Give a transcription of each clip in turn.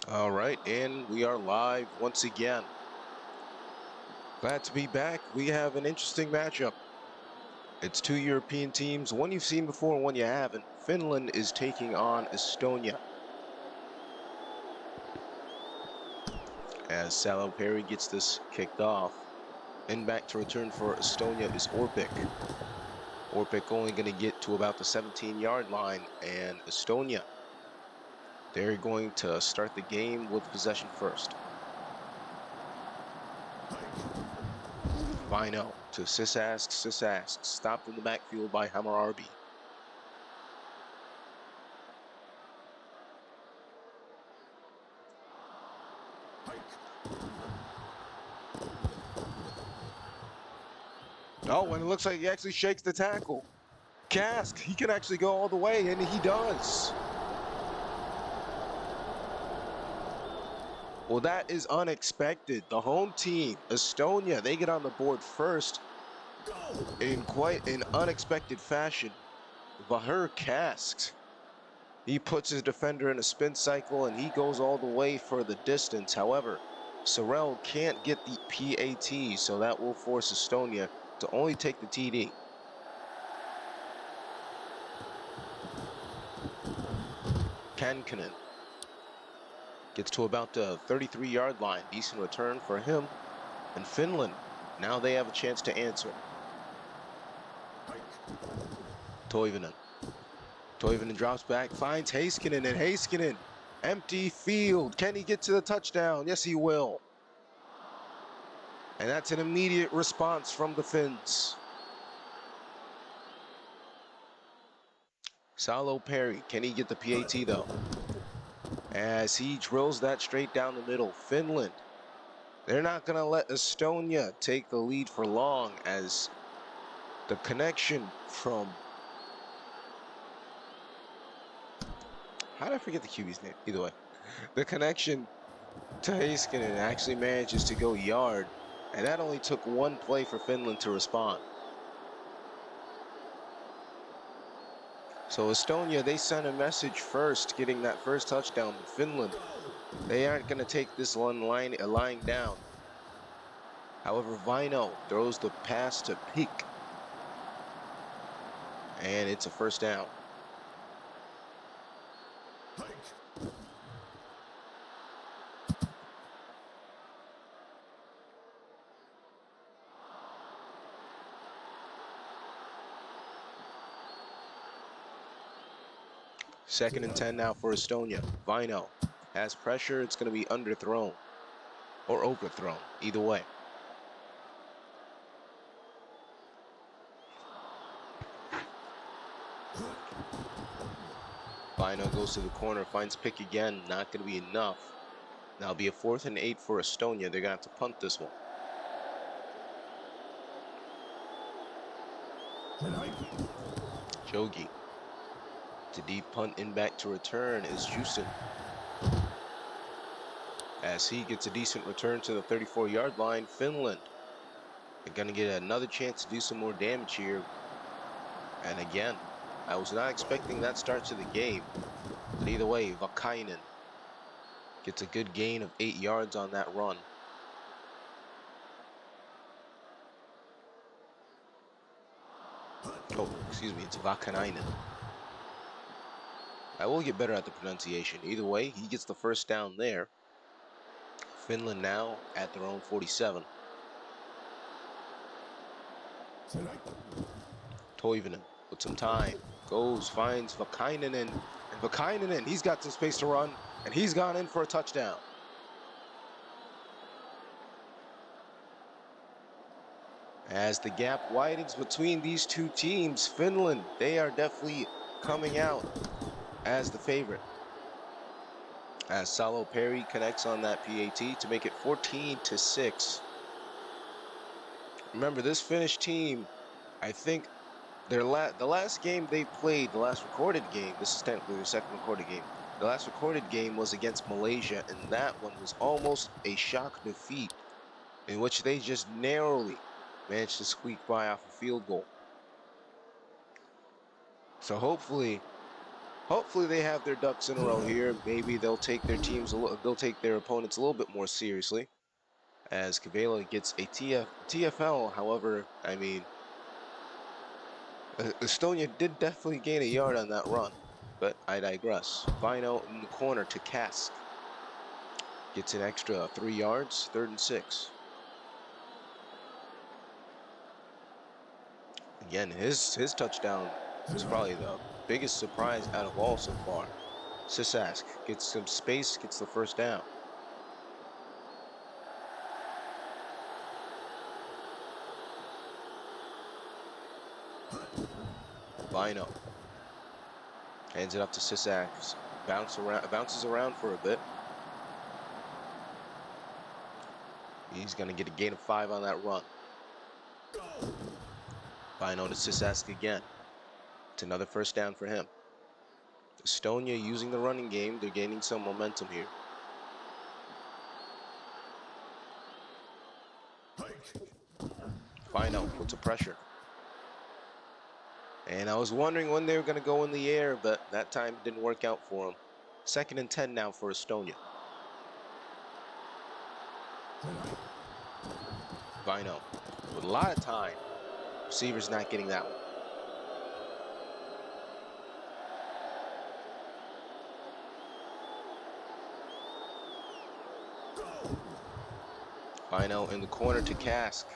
All right, and we are live once again. Glad to be back. We have an interesting matchup. It's two European teams, one you've seen before and one you haven't. Finland is taking on Estonia. As Salo Perry gets this kicked off. And back to return for Estonia is Orpik. Orpik only going to get to about the 17-yard line, and Estonia, they're going to start the game with possession first. Vino to Sisask, stopped in the backfield by Hammarabi. Oh, and it looks like he actually shakes the tackle. Kask, he can actually go all the way, and he does. Well, that is unexpected. The home team, Estonia, they get on the board first in quite an unexpected fashion. Vahur Kask, he puts his defender in a spin cycle, and he goes all the way for the distance. However, Sorel can't get the PAT, so that will force Estonia to only take the TD. Kankinen gets to about the 33-yard line. Decent return for him. And Finland, now they have a chance to answer. Toivonen. Toivonen drops back, finds Heiskanen, and Heiskanen, empty field. Can he get to the touchdown? Yes, he will. And that's an immediate response from the Finns. Salo Perry, can he get the PAT though? As he drills that straight down the middle. Finland, they're not going to let Estonia take the lead for long, as the connection from... How did I forget the QB's name? Either way. The connection to Heiskanen actually manages to go yard, and that only took one play for Finland to respond. So Estonia, they sent a message first, getting that first touchdown. But Finland, they aren't going to take this one lying down. However, Vino throws the pass to Peak, and it's a first down. Second and 10 now for Estonia. Vino has pressure. It's going to be underthrown or overthrown, either way. Vino goes to the corner, finds Pick again. Not going to be enough. Now it'll be a 4th and 8 for Estonia. They're going to have to punt this one. Jogi. To deep punt in back to return is Jusen. As he gets a decent return to the 34-yard line, Finland, they're going to get another chance to do some more damage here. And again, I was not expecting that start to the game. But either way, Vakainen gets a good gain of 8 yards on that run. Oh, excuse me, it's Vakanainen. I will get better at the pronunciation. Either way, he gets the first down there. Finland now at their own 47. Toivonen with some time. Goes, finds Vakainen, and Vakainen, he's got some space to run, and he's gone in for a touchdown. As the gap widens between these two teams, Finland, they are definitely coming out as the favorite. As Salo Perry connects on that PAT to make it 14-6. Remember, this Finnish team, I think the last game they played, the last recorded game, this is technically their second recorded game, the last recorded game was against Malaysia, and that one was almost a shock defeat in which they just narrowly managed to squeak by off a field goal. So hopefully Hopefully they have their ducks in a row here. Maybe they'll take their they'll take their opponents a little bit more seriously. As Kavela gets a TFL, however, I mean, Estonia did definitely gain a yard on that run, but I digress. Vino in the corner to Kask. Gets an extra 3 yards, 3rd and 6. Again, his touchdown was probably the biggest surprise out of all so far. Sisask gets some space, gets the 1st down. Vino hands it up to Sisask. Bounces around for a bit. He's going to get a gain of 5 on that run. Vino to Sisask again. It's another 1st down for him. Estonia using the running game. They're gaining some momentum here. Vino puts a pressure. And I was wondering when they were going to go in the air, but that time didn't work out for them. 2nd and 10 now for Estonia. Vino with a lot of time. Receiver's not getting that one. Vino in the corner to Kask.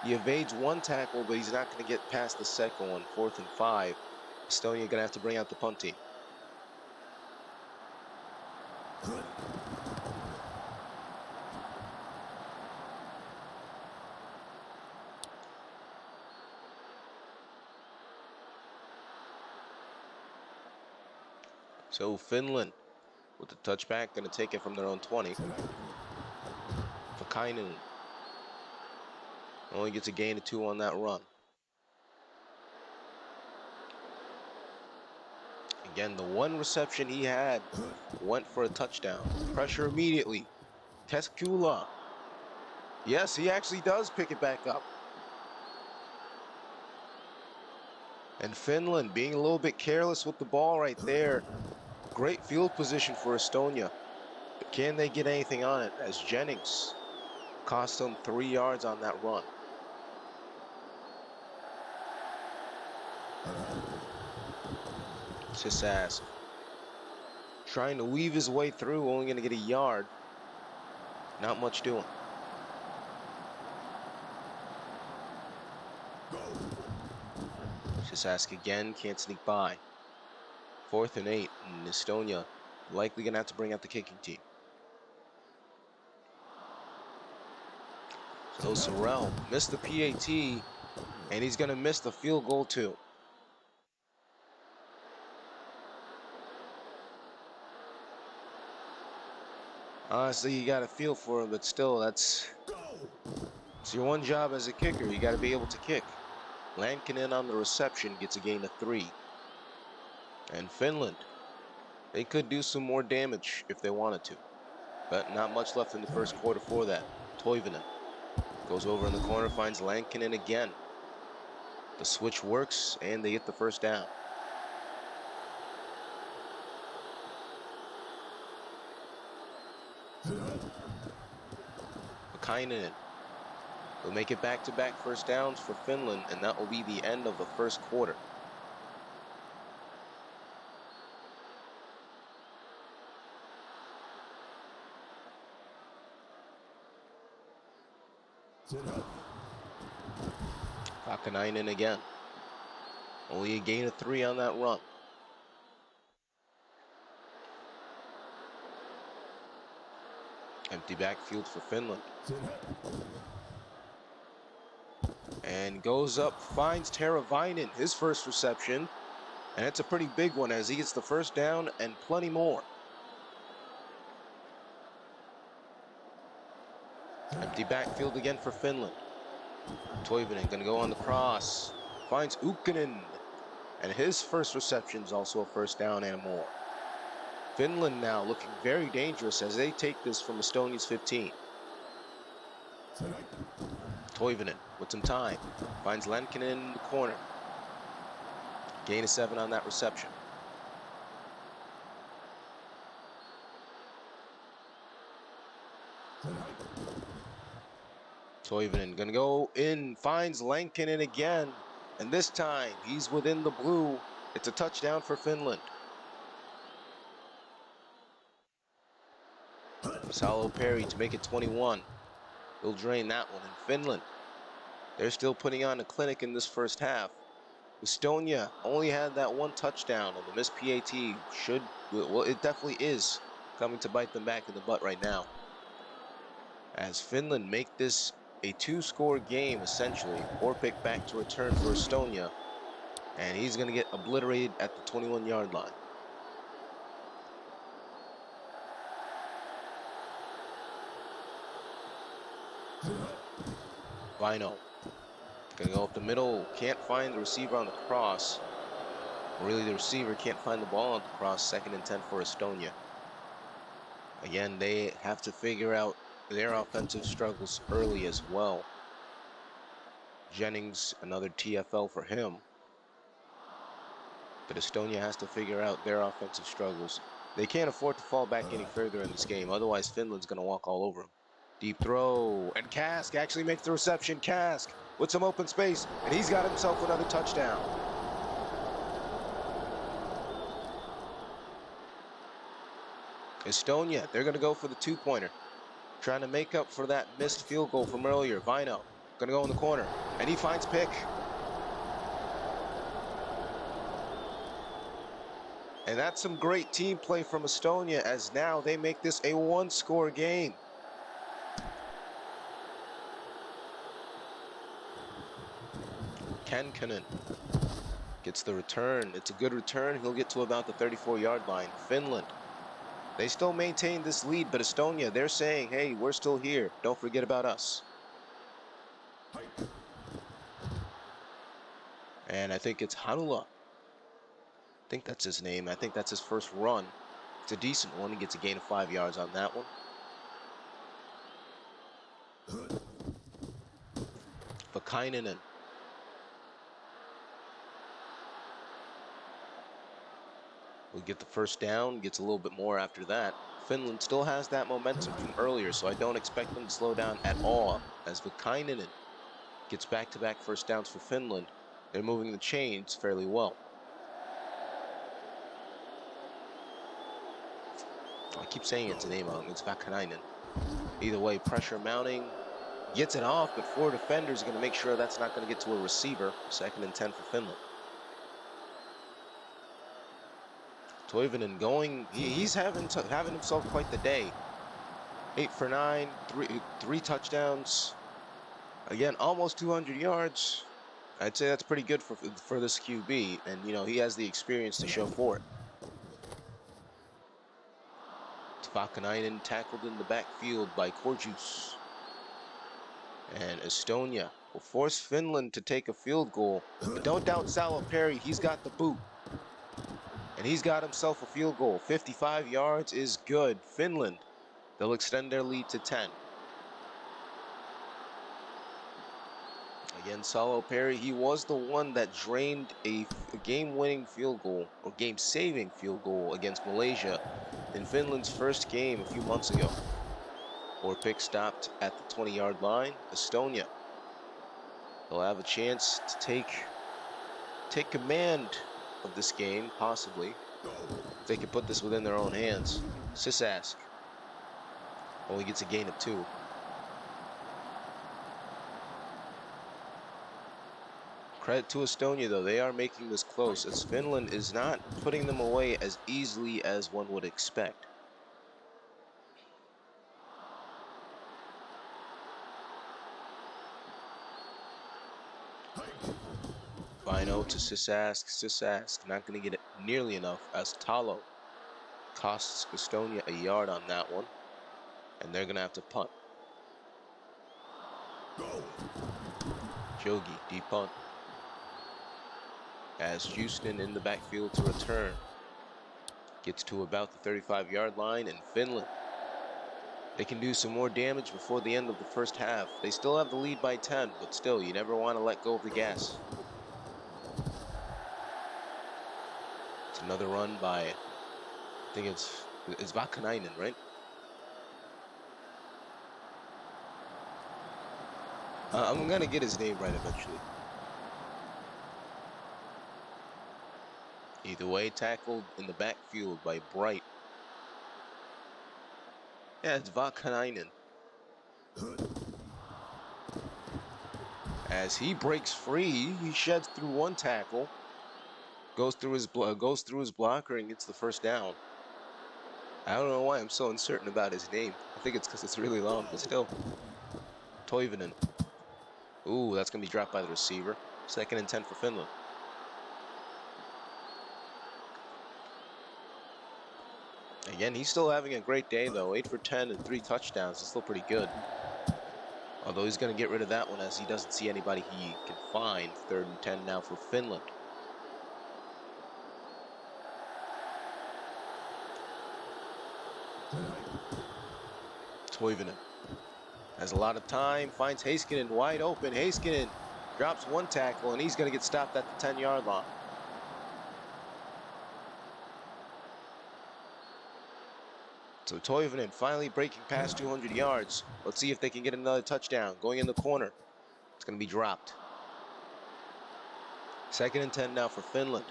He evades 1 tackle, but he's not going to get past the 2nd one. 4th and 5. Estonia going to have to bring out the punt team. So Finland with the touchback, going to take it from their own 20. Vakainen only gets a gain of 2 on that run. Again, the 1 reception he had went for a touchdown. Pressure immediately. Teskula. Yes, he actually does pick it back up. And Finland being a little bit careless with the ball right there. Great field position for Estonia. But can they get anything on it, as Jennings cost them 3 yards on that run. Sisask trying to weave his way through, only going to get a yard. Not much doing. Sisask again, can't sneak by. 4th and 8, and Estonia likely going to have to bring out the kicking team. So Sorrell missed the PAT, and he's going to miss the field goal too. Honestly, you got to feel for him, but still, it's your one job as a kicker. You got to be able to kick. Lankinen on the reception gets a gain of 3. And Finland, they could do some more damage if they wanted to, but not much left in the 1st quarter for that. Toivonen goes over in the corner, finds Lankinen again. The switch works, and they get the 1st down. Vakainen will make it back-to-back 1st downs for Finland, and that will be the end of the 1st quarter. Vakainen again. Only a gain of 3 on that run. Empty backfield for Finland. And goes up, finds Teravainen, his 1st reception. And it's a pretty big one as he gets the 1st down and plenty more. Empty backfield again for Finland. Toivonen going to go on the cross. Finds Ukkonen. And his 1st reception is also a 1st down and more. Finland now looking very dangerous as they take this from Estonia's 15. Toivonen with some time. Finds Lankinen in the corner. Gain of 7 on that reception. Toivonen gonna go in, finds Lankinen again, and this time he's within the blue. It's a touchdown for Finland. Salo Perry to make it 21. He'll drain that one. In Finland, they're still putting on a clinic in this first half. Estonia only had that one touchdown, and the missed PAT well, it definitely is coming to bite them back in the butt right now. As Finland make this a two-score game, essentially. Orpik back to return for Estonia, and he's going to get obliterated at the 21-yard line. Vino gonna go up the middle, can't find the receiver on the cross. Really, the receiver can't find the ball on the cross. 2nd and 10 for Estonia. Again, they have to figure out their offensive struggles early as well. Jennings, another TFL for him. But Estonia has to figure out their offensive struggles. They can't afford to fall back any further in this game, otherwise Finland's gonna walk all over them. Deep throw, and Kask actually makes the reception. Kask with some open space, and he's got himself another touchdown. Estonia, they're going to go for the two-pointer, trying to make up for that missed field goal from earlier. Vino going to go in the corner, and he finds Pick. And that's some great team play from Estonia, as now they make this a one-score game. Kankinen gets the return. It's a good return. He'll get to about the 34-yard line. Finland, they still maintain this lead, but Estonia, they're saying, hey, we're still here. Don't forget about us. And I think it's Hanula. I think that's his name. I think that's his first run. It's a decent one. He gets a gain of 5 yards on that one. Vakainen. Will get the first down, gets a little bit more after that. Finland still has that momentum from earlier, so I don't expect them to slow down at all. As Vakainen gets back-to-back first downs for Finland, they're moving the chains fairly well. I keep saying it's a name wrong. It's Vakainen. Either way, pressure mounting. Gets it off, but 4 defenders are going to make sure that's not going to get to a receiver. 2nd and 10 for Finland. Toivonen going, he's having himself quite the day. 8 for 9, three touchdowns. Again, almost 200 yards. I'd say that's pretty good for this QB, and you know he has the experience to show for it. Vakanainen tackled in the backfield by Korjus. And Estonia will force Finland to take a field goal. But don't doubt Salo Perry, he's got the boot. And he's got himself a field goal. 55 yards is good. Finland, they'll extend their lead to 10. Again, Salo Perry, he was the one that drained a game-winning field goal, or game-saving field goal against Malaysia in Finland's first game a few months ago. Orpik stopped at the 20-yard line. Estonia, they'll have a chance to take command of this game, possibly. If they can put this within their own hands. Sisask only gets a gain of 2. Credit to Estonia, though. They are making this close, as Finland is not putting them away as easily as one would expect. Vino to Sisask. Sisask not going to get it nearly enough, as Talo costs Estonia a yard on that one, and they're going to have to punt. Jogi, deep punt. As Houston in the backfield to return. Gets to about the 35-yard line, and Finland, they can do some more damage before the end of the first half. They still have the lead by 10, but still, you never want to let go of the gas. It's another run by, I think it's Vakanainen, right? I'm gonna get his name right eventually. Either way, tackled in the backfield by Bright. Yeah, it's Vakanainen. As he breaks free, he sheds through one tackle, goes through his blocker and gets the first down. I don't know why I'm so uncertain about his name. I think it's because it's really long, but still. Toivonen. Ooh, that's gonna be dropped by the receiver. 2nd and 10 for Finland. Again, he's still having a great day though. 8 for 10 and 3 touchdowns. It's still pretty good. Although he's going to get rid of that one as he doesn't see anybody he can find. 3rd and 10 now for Finland. Toivonen has a lot of time, finds Heiskanen wide open. Heiskanen drops one tackle, and he's going to get stopped at the 10-yard line. So Toivonen finally breaking past 200 yards. Let's see if they can get another touchdown. Going in the corner. It's going to be dropped. 2nd and 10 now for Finland,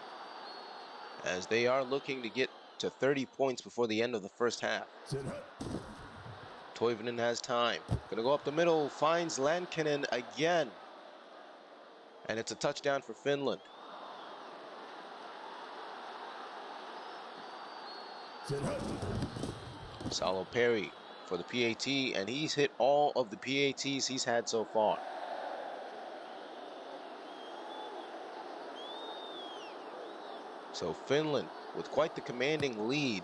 as they are looking to get to 30 points before the end of the first half. Toivonen has time. Gonna go up the middle, finds Lankinen again. And it's a touchdown for Finland. Salo Perry for the PAT, and he's hit all of the PATs he's had so far. So Finland with quite the commanding lead.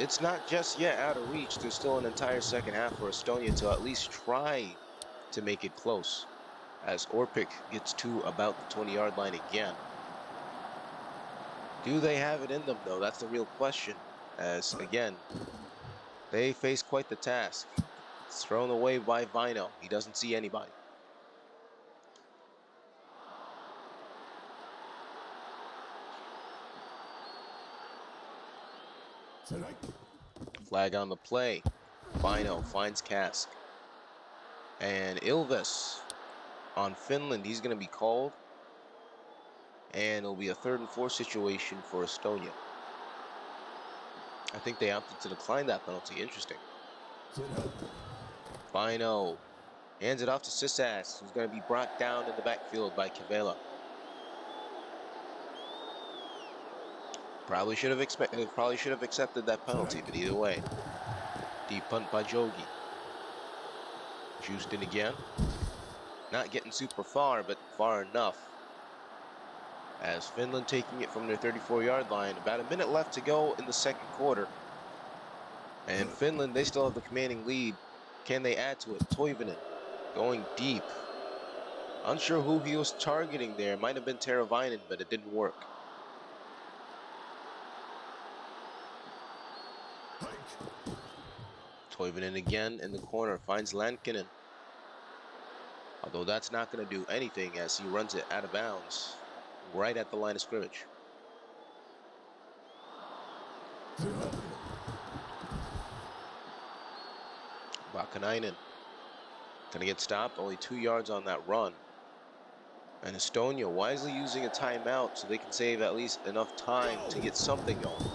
It's not just yet out of reach. There's still an entire second half for Estonia to at least try to make it close, as Orpik gets to about the 20-yard line again. Do they have it in them, though? That's the real question, as, again, they face quite the task. It's thrown away by Vino. He doesn't see anybody. Flag on the play. Vino finds Kask. And Ilves on Finland. He's going to be called. And it'll be a 3rd and 4 situation for Estonia. I think they opted to decline that penalty. Interesting. Vino hands it off to Sisas, who's going to be brought down in the backfield by Kivela. Probably should have accepted that penalty, but either way. Deep punt by Jogi. Juiced in again. Not getting super far, but far enough. As Finland taking it from their 34-yard line. About a minute left to go in the second quarter. And Finland, they still have the commanding lead. Can they add to it? Toivonen going deep. Unsure who he was targeting there. Might have been Teravainen, but it didn't work. Toivonen again in the corner, finds Lankinen. Although that's not going to do anything as he runs it out of bounds right at the line of scrimmage. Vakanainen going to get stopped, only 2 yards on that run. And Estonia wisely using a timeout so they can save at least enough time to get something going.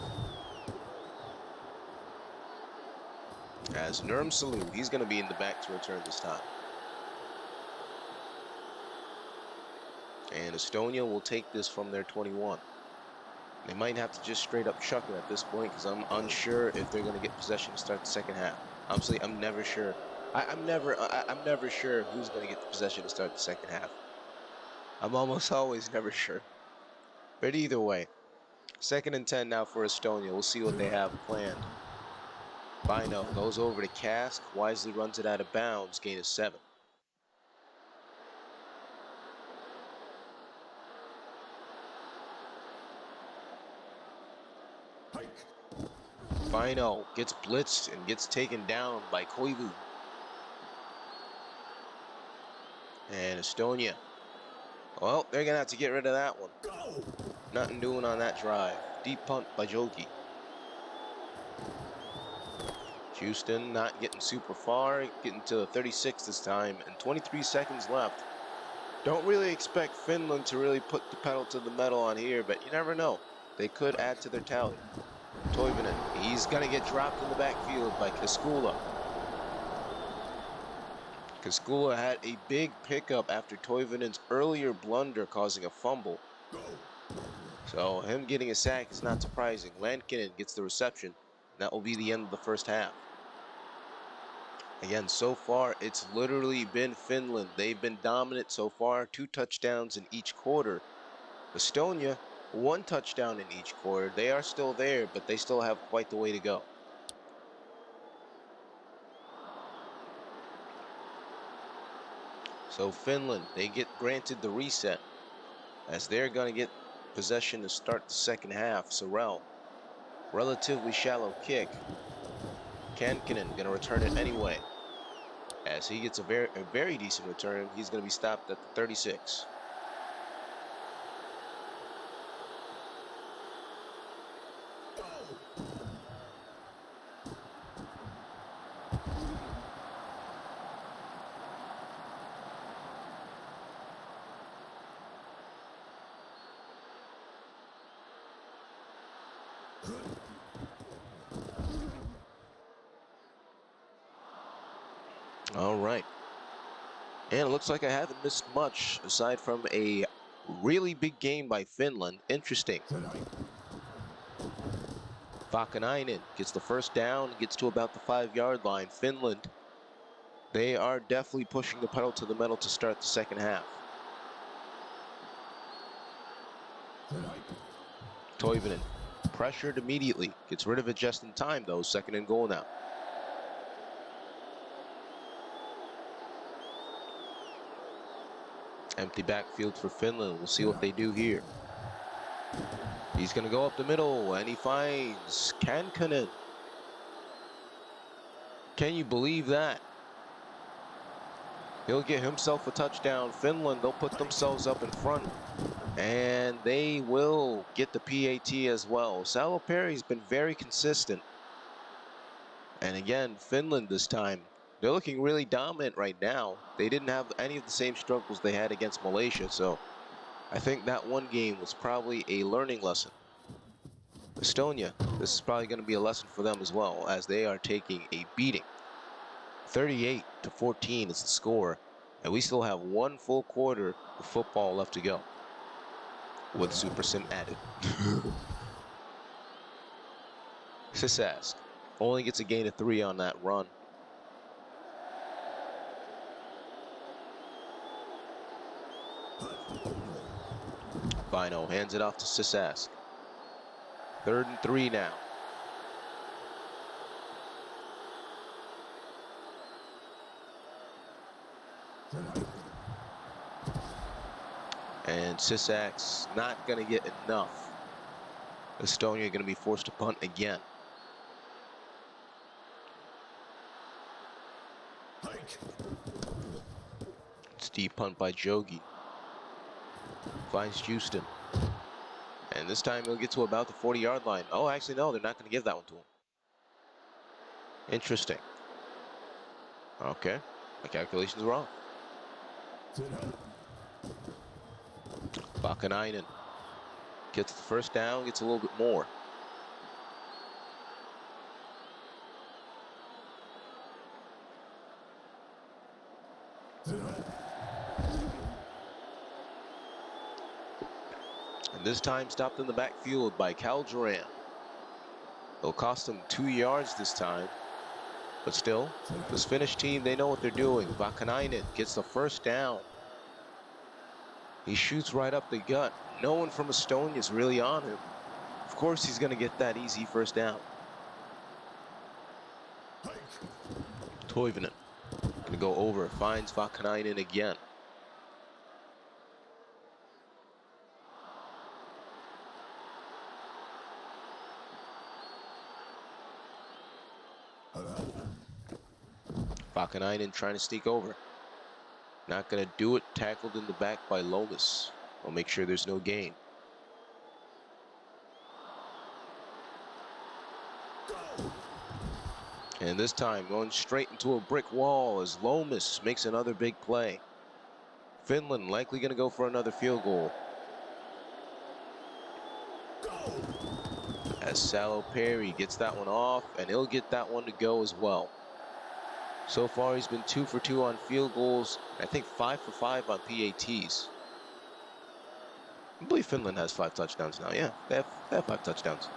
As Nurmsalu, he's going to be in the back to return this time. And Estonia will take this from their 21. They might have to just straight up chuck it at this point because I'm unsure if they're going to get possession to start the second half. Honestly, I'm never sure. I'm never sure who's going to get the possession to start the second half. I'm almost always never sure. But either way, 2nd and 10 now for Estonia. We'll see what they have planned. Bino goes over to Kask, wisely runs it out of bounds, gain of 7. Bino gets blitzed and gets taken down by Koivu. And Estonia, well, they're going to have to get rid of that one. Nothing doing on that drive. Deep punt by Jogi. Houston not getting super far, getting to 36 this time, and 23 seconds left. Don't really expect Finland to really put the pedal to the metal on here, but you never know. They could add to their tally. Toivonen, he's going to get dropped in the backfield by Kaskula. Kaskula had a big pickup after Toivonen's earlier blunder causing a fumble. So him getting a sack is not surprising. Lankinen gets the reception, and that will be the end of the first half. Again, so far, it's literally been Finland. They've been dominant so far, 2 touchdowns in each quarter. Estonia, 1 touchdown in each quarter. They are still there, but they still have quite the way to go. So Finland, they get granted the reset, as they're going to get possession to start the second half. Sorrell, relatively shallow kick. Kankinen going to return it anyway. As he gets a very decent return, he's going to be stopped at the 36. All right. And it looks like I haven't missed much aside from a really big game by Finland. Interesting. Vakanainen gets the first down, gets to about the 5-yard line. Finland, they are definitely pushing the pedal to the metal to start the second half. Toivonen, pressured immediately, gets rid of it just in time though. 2nd and goal now. Empty backfield for Finland. We'll see what they do here. He's going to go up the middle, and he finds Kankinen. Can you believe that? He'll get himself a touchdown. Finland, they'll put themselves up in front, and they will get the PAT as well. Saloperi's been very consistent. And again, Finland this time, they're looking really dominant right now. They didn't have any of the same struggles they had against Malaysia, so I think that one game was probably a learning lesson. Estonia, this is probably going to be a lesson for them as well, as they are taking a beating. 38-14 is the score, and we still have 1 full quarter of football left to go, with Super Sim added. Sisask only gets a gain of 3 on that run. Bino hands it off to Sisask. 3rd and 3 now. And Sisask's not going to get enough. Estonia going to be forced to punt again. It's deep punt by Jogi. Finds Houston. And this time he'll get to about the 40-yard line. Oh, actually, no, they're not going to give that one to him. Interesting. Okay, my calculations were off. Vakanainen gets the first down, gets a little bit more. And this time stopped in the backfield by Calderon. It'll cost them 2 yards this time. But still, this Finnish team, they know what they're doing. Vakanainen gets the first down. He shoots right up the gut. No one from Estonia is really on him. Of course he's going to get that easy first down. Toivonen going to go over, finds Vakanainen again. Vakanainen trying to sneak over. Not going to do it. Tackled in the back by Lomas. I'll make sure there's no gain. And this time going straight into a brick wall as Lomas makes another big play. Finland likely going to go for another field goal. As Salo Perry gets that one off, and he'll get that one to go as well. So far, he's been 2 for 2 on field goals. I think 5 for 5 on PATs. I believe Finland has 5 touchdowns now. Yeah, they have 5 touchdowns.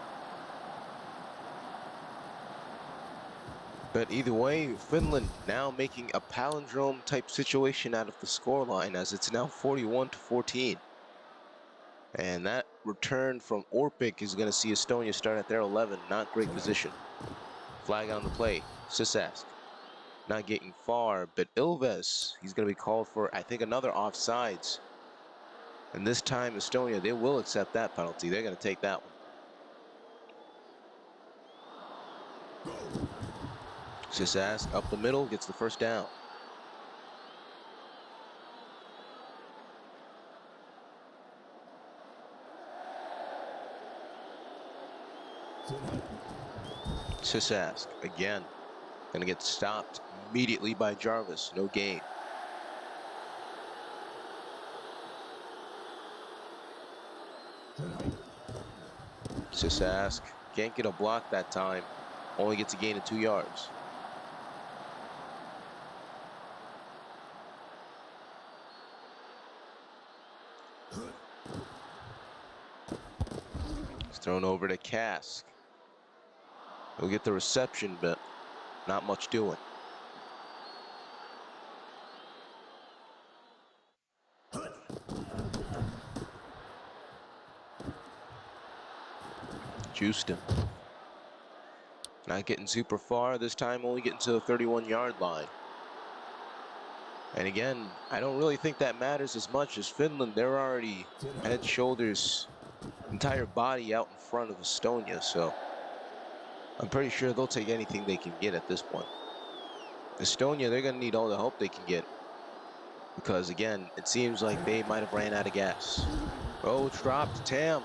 But either way, Finland now making a palindrome type situation out of the scoreline, as it's now 41-14. And that return from Orpik is going to see Estonia start at their 11. Not great position. Flag on the play. Sisask not getting far, but Ilves, he's going to be called for, I think, another offsides. And this time, Estonia, they will accept that penalty. They're going to take that one. Sisask up the middle, gets the first down. Sisask again, going to get stopped immediately by Jarvis. No gain. Sisask can't get a block that time. Only gets a gain of 2 yards. It's thrown over to Kask. He'll get the reception, but not much doing. Houston not getting super far this time, only getting to the 31-yard line. And again, I don't really think that matters as much as Finland. They're already head, shoulders, entire body out in front of Estonia, so I'm pretty sure they'll take anything they can get at this point. Estonia, they're going to need all the help they can get, because again, it seems like they might have ran out of gas. Oh, it's dropped. Tam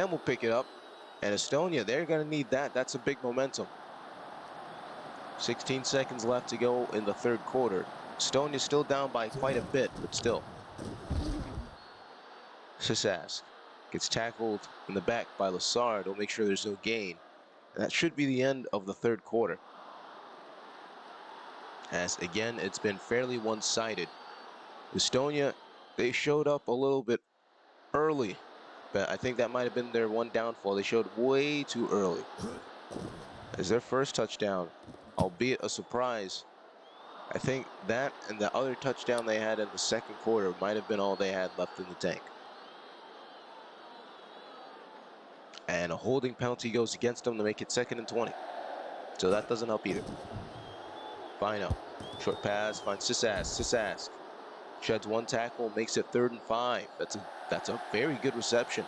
will pick it up. And Estonia, they're going to need that. That's a big momentum. 16 seconds left to go in the third quarter. Estonia's still down by quite a bit, but still. Sisask gets tackled in the back by Lassard. He'll make sure there's no gain. And that should be the end of the third quarter. As again, it's been fairly one-sided. Estonia, they showed up a little bit early. But I think that might have been their one downfall. They showed way too early. As their first touchdown, albeit a surprise. I think that and the other touchdown they had in the second quarter might have been all they had left in the tank. And a holding penalty goes against them to make it 2nd and 20. So that doesn't help either. Fino, short pass, finds Sisask. Sheds one tackle, makes it 3rd and 5. That's a very good reception.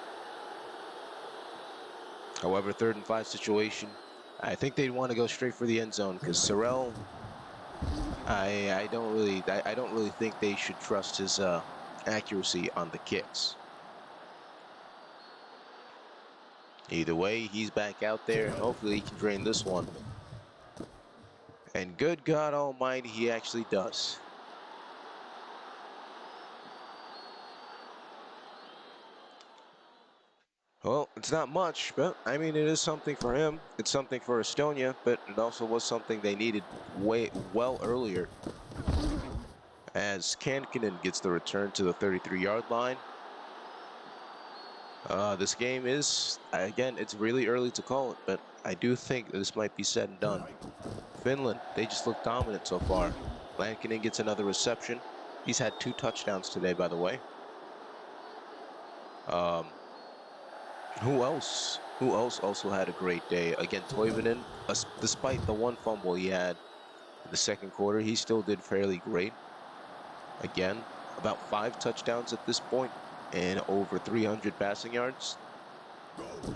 However, 3rd and 5 situation, I think they'd want to go straight for the end zone, because Sorrell, I don't really think they should trust his accuracy on the kicks. Either way, he's back out there, and hopefully he can drain this one. And good God Almighty, he actually does. Well, it's not much, but I mean, it is something for him. It's something for Estonia, but it also was something they needed well earlier. As Kankinen gets the return to the 33-yard line. This game is, again, it's really early to call it, but I do think this might be said and done. Finland, they just look dominant so far. Lankinen gets another reception. He's had 2 touchdowns today, by the way. Who else also had a great day? Again, Toivonen, despite the 1 fumble he had in the second quarter, he still did fairly great. Again, about 5 touchdowns at this point and over 300 passing yards.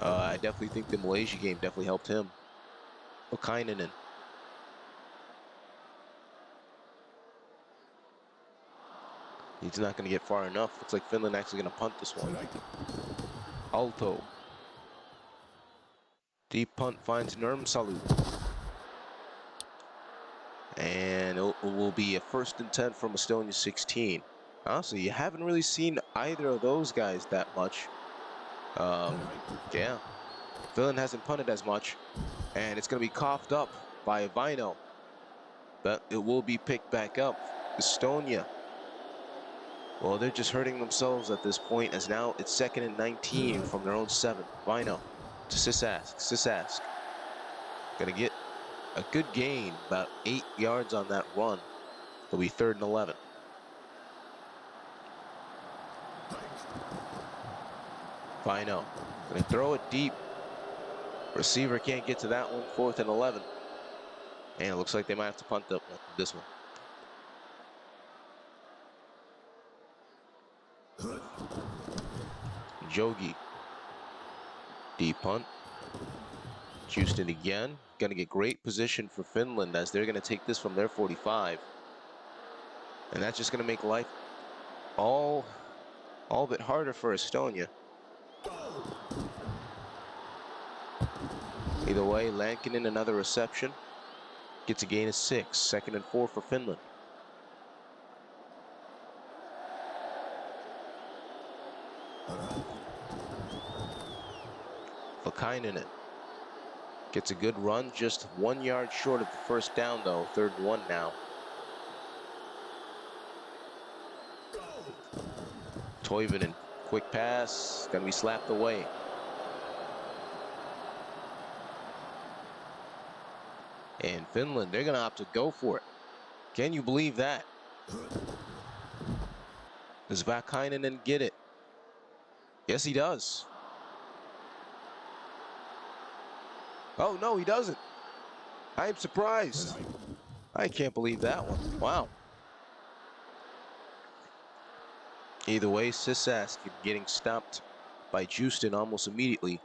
I definitely think the Malaysia game definitely helped him. Okainen. He's not going to get far enough. Looks like Finland actually going to punt this one. Alto. Deep punt finds Nurmsalu. And it will be a 1st and 10 from Estonia 16. Honestly, you haven't really seen either of those guys that much. Yeah, Finland hasn't punted as much, and it's going to be coughed up by Vino. But it will be picked back up. Estonia, well, they're just hurting themselves at this point, as now it's 2nd and 19 from their own 7. Vino to Sisask. Sisask going to get a good gain, about 8 yards on that run. It'll be 3rd and 11. Vino going to throw it deep. Receiver can't get to that one. 4th and 11. And it looks like they might have to punt this one. Jogi. Deep punt. Houston again. Going to get great position for Finland as they're going to take this from their 45. And that's just going to make life all bit harder for Estonia. Either way, Lankinen another reception. Gets a gain of 6. 2nd and 4 for Finland. Vakainen gets a good run, just 1 yard short of the 1st down though. 3rd and 1 now. Toivonen, quick pass, gonna be slapped away. And Finland, they're gonna opt to go for it. Can you believe that? Does Vakainen get it? Yes, he does. Oh, no, he doesn't. I am surprised. I can't believe that one. Wow. Either way, Sisask getting stopped by Houston almost immediately.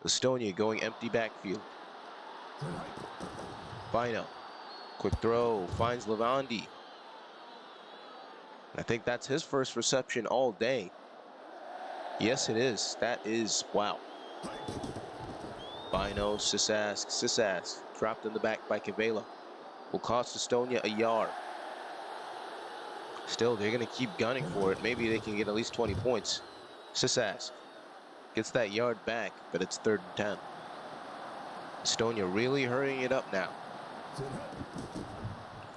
Estonia going empty backfield. Vino. Quick throw. Finds Levandi. I think that's his 1st reception all day. Yes, it is. That is, wow. Vino, Sisask. Sisask dropped in the back by Kavela. Will cost Estonia a yard. Still, they're going to keep gunning for it. Maybe they can get at least 20 points. Sisask gets that yard back, but it's 3rd and 10. Estonia really hurrying it up now.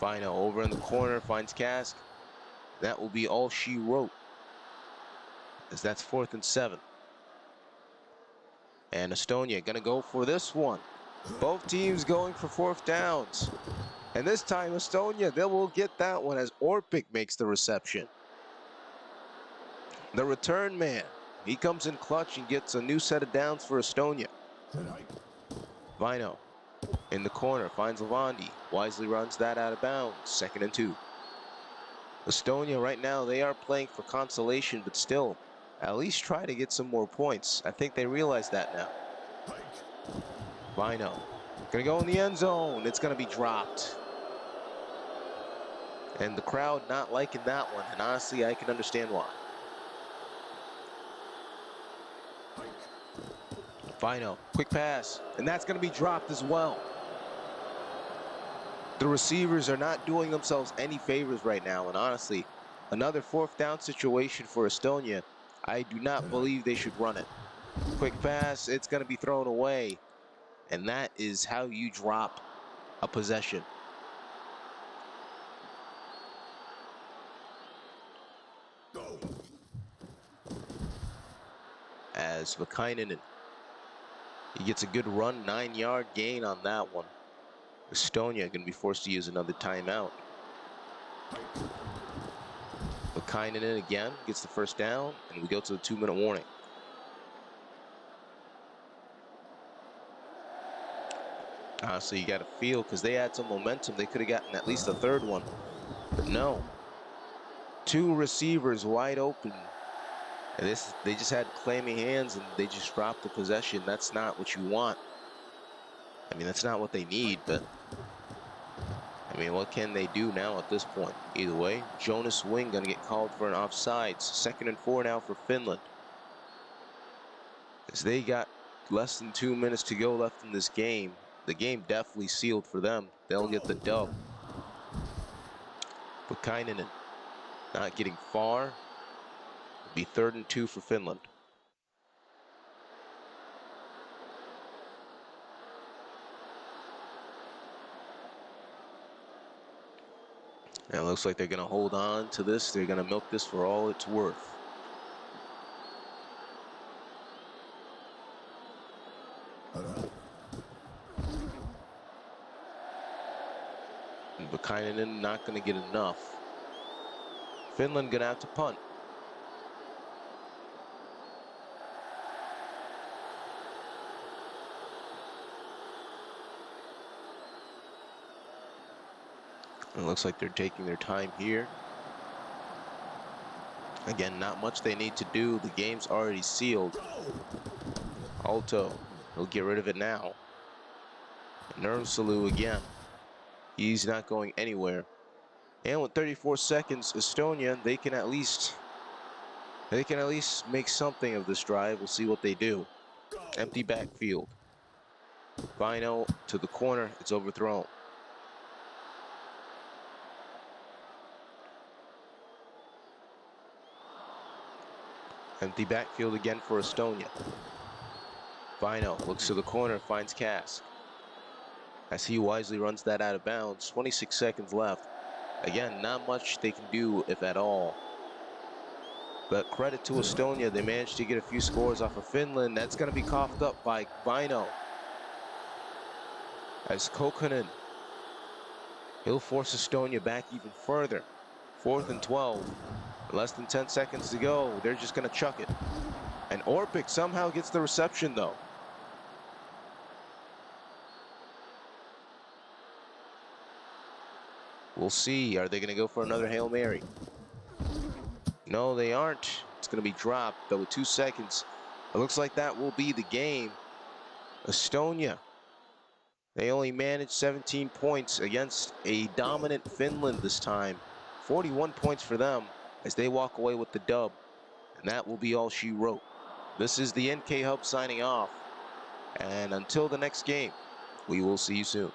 Vino over in the corner, finds Kask. That will be all she wrote, as that's 4th and 7. And Estonia going to go for this one. Both teams going for 4th downs. And this time, Estonia, they will get that one as Orpik makes the reception. The return man. He comes in clutch and gets a new set of downs for Estonia. Vino in the corner, finds Levandi. Wisely runs that out of bounds. 2nd and 2. Estonia right now, they are playing for consolation, but still, at least try to get some more points. I think they realize that now. Vino gonna go in the end zone. It's gonna be dropped. And the crowd not liking that one, and honestly, I can understand why. Vino, quick pass, and that's going to be dropped as well. The receivers are not doing themselves any favors right now, and honestly, another 4th down situation for Estonia. I do not believe they should run it. Quick pass, it's going to be thrown away, and that is how you drop a possession. As Vakainen, he gets a good run, 9-yard gain on that one. Estonia going to be forced to use another timeout. Vakainen again gets the 1st down, and we go to the 2-minute warning. Honestly, you got to feel, because they had some momentum, they could have gotten at least a 3rd one. But no. 2 receivers wide open. And they just had clammy hands, and they just dropped the possession. That's not what you want. I mean, that's not what they need, but I mean, what can they do now at this point? Either way, Jonas Wing going to get called for an offsides. 2nd and 4 now for Finland, as they got less than 2 minutes to go left in this game. The game definitely sealed for them. They'll get the dub. Vakainen not getting far. It'll be 3rd and 2 for Finland. And it looks like they're going to hold on to this. They're going to milk this for all it's worth. And Vakainen not going to get enough. Finland going to have to punt. It looks like they're taking their time here. Again, not much they need to do. The game's already sealed. Alto, he'll get rid of it now. Nurmsalu again. He's not going anywhere. And with 34 seconds, Estonia, they can at least make something of this drive. We'll see what they do. Empty backfield. Vino to the corner. It's overthrown. Empty backfield again for Estonia. Vino looks to the corner, finds Kask. As he wisely runs that out of bounds. 26 seconds left. Again, not much they can do, if at all. But credit to Estonia, they managed to get a few scores off of Finland. That's going to be coughed up by Vino. As Kokkonen, he'll force Estonia back even further. 4th and 12. Less than 10 seconds to go. They're just going to chuck it. And Orpik somehow gets the reception, though. We'll see. Are they going to go for another Hail Mary? No, they aren't. It's going to be dropped, though, with 2 seconds. It looks like that will be the game. Estonia, they only managed 17 points against a dominant Finland this time. 41 points for them as they walk away with the dub. And that will be all she wrote. This is the NK Hub signing off. And until the next game, we will see you soon.